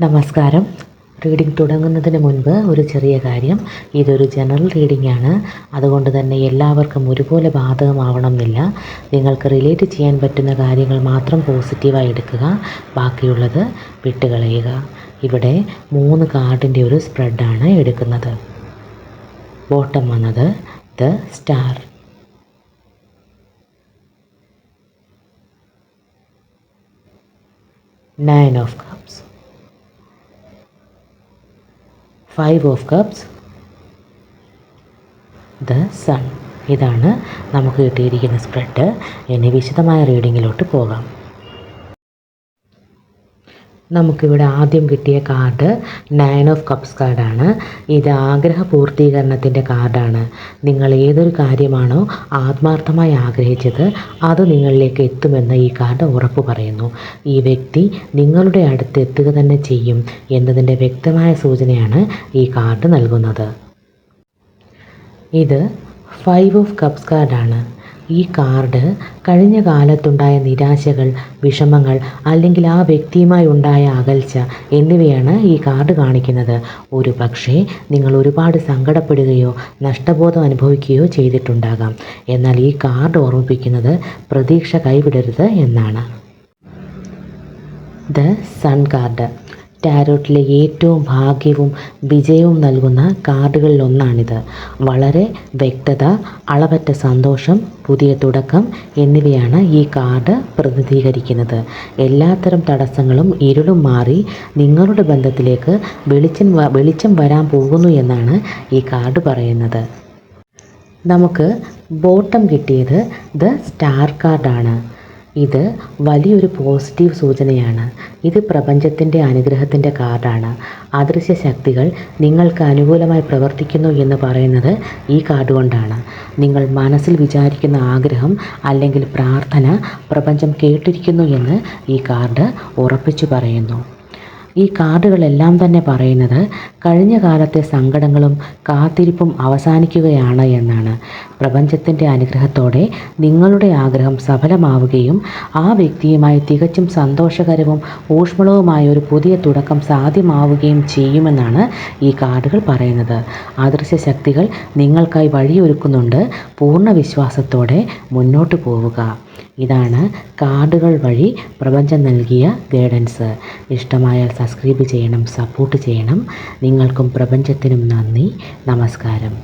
നമസ്കാരം. റീഡിംഗ് തുടങ്ങുന്നതിന് മുൻപ് ഒരു ചെറിയ കാര്യം. ഇതൊരു ജനറൽ റീഡിംഗ് ആണ്. അതുകൊണ്ട് തന്നെ എല്ലാവർക്കും ഒരുപോലെ ബാധകമാവണം എന്നില്ല. നിങ്ങൾക്ക് റിലേറ്റ് ചെയ്യാൻ പറ്റുന്ന കാര്യങ്ങൾ മാത്രം പോസിറ്റീവായി എടുക്കുക, ബാക്കിയുള്ളത് വിട്ടുകളയുക. ഇവിടെ 3 കാർഡിൻ്റെ ഒരു സ്പ്രെഡാണ് എടുക്കുന്നത്. ബോട്ടം വന്നത് the star, nine of cups, 5 of cups, the sun. ഇതാണ് നമുക്ക് കിട്ടിയിരിക്കുന്ന സ്പ്രെഡ്. ഇനി വിശദമായ റീഡിങ്ങിലോട്ട് പോകാം. നമുക്കിവിടെ ആദ്യം കിട്ടിയ കാർഡ് 9 ഓഫ് കപ്സ് കാർഡാണ്. ഇത് ആഗ്രഹ പൂർത്തീകരണത്തിൻ്റെ കാർഡാണ്. നിങ്ങൾ ഏതൊരു കാര്യമാണോ ആത്മാർത്ഥമായി ആഗ്രഹിച്ചത് അത് നിങ്ങളിലേക്ക് എത്തുമെന്ന് ഈ കാർഡ് ഉറപ്പ് പറയുന്നു. ഈ വ്യക്തി നിങ്ങളുടെ അടുത്ത് എത്തുക തന്നെ ചെയ്യും എന്നതിൻ്റെ വ്യക്തമായ സൂചനയാണ് ഈ കാർഡ് നൽകുന്നത്. ഇത് 5 ഓഫ് കപ്സ് കാർഡാണ്. ഈ കാർഡ് കഴിഞ്ഞ കാലത്തുണ്ടായ നിരാശകൾ, വിഷമങ്ങൾ അല്ലെങ്കിൽ ആ വ്യക്തിയുമായി ഉണ്ടായ അകൽച്ച എന്നിവയാണ് ഈ കാർഡ് കാണിക്കുന്നത്. ഒരു പക്ഷേ നിങ്ങൾ ഒരുപാട് സങ്കടപ്പെടുകയോ നഷ്ടബോധം അനുഭവിക്കുകയോ ചെയ്തിട്ടുണ്ടാകാം. എന്നാൽ ഈ കാർഡ് ഓർമ്മിപ്പിക്കുന്നത് പ്രതീക്ഷ കൈവിടരുത് എന്നാണ്. ദ സൺ കാർഡ് ടാരോട്ടിലെ ഏറ്റവും ഭാഗ്യവും വിജയവും നൽകുന്ന കാർഡുകളിലൊന്നാണിത്. വളരെ വ്യക്തത, അളവറ്റ സന്തോഷം, പുതിയ തുടക്കം എന്നിവയാണ് ഈ കാർഡ് പ്രതിനിധീകരിക്കുന്നത്. എല്ലാത്തരം തടസ്സങ്ങളും ഇരുളും മാറി നിങ്ങളുടെ ബന്ധത്തിലേക്ക് വെളിച്ചം വരാൻ പോകുന്നു എന്നാണ് ഈ കാർഡ് പറയുന്നത്. നമുക്ക് ബോട്ടം കിട്ടിയത് ദ സ്റ്റാർ കാർഡാണ്. ഇത് വലിയൊരു പോസിറ്റീവ് സൂചനയാണ്. ഇത് പ്രപഞ്ചത്തിൻ്റെ അനുഗ്രഹത്തിൻ്റെ കാർഡാണ്. അദൃശ്യ ശക്തികൾ നിങ്ങൾക്ക് അനുകൂലമായി പ്രവർത്തിക്കുന്നു എന്ന് പറയുന്നത് ഈ കാർഡ് കൊണ്ടാണ്. നിങ്ങൾ മനസ്സിൽ വിചാരിക്കുന്ന ആഗ്രഹം അല്ലെങ്കിൽ പ്രാർത്ഥന പ്രപഞ്ചം കേട്ടിരിക്കുന്നു എന്ന് ഈ കാർഡ് ഉറപ്പിച്ചു പറയുന്നു. ഈ കാർഡുകളെല്ലാം തന്നെ പറയുന്നത് കഴിഞ്ഞ കാലത്തെ സങ്കടങ്ങളും കാത്തിരിപ്പും അവസാനിക്കുകയാണ് എന്നാണ്. പ്രപഞ്ചത്തിൻ്റെ അനുഗ്രഹത്തോടെ നിങ്ങളുടെ ആഗ്രഹം സഫലമാവുകയും ആ വ്യക്തിയുമായി തികച്ചും സന്തോഷകരവും ഊഷ്മളവുമായ ഒരു പുതിയ തുടക്കം സാധ്യമാവുകയും ചെയ്യുമെന്നാണ് ഈ കാർഡുകൾ പറയുന്നത്. അദൃശ്യ ശക്തികൾ നിങ്ങൾക്കായി വഴിയൊരുക്കുന്നുണ്ട്. പൂർണ്ണ വിശ്വാസത്തോടെ മുന്നോട്ട് പോവുക. ഇതാണ് കാർഡുകൾ വഴി പ്രപഞ്ചം നൽകിയ ഗൈഡൻസ്. ഇഷ്ടമായാൽ സബ്സ്ക്രൈബ് ചെയ്യണം, സപ്പോർട്ട് ചെയ്യണം. നിങ്ങൾക്കും പ്രപഞ്ചത്തിനും നന്ദി. നമസ്കാരം.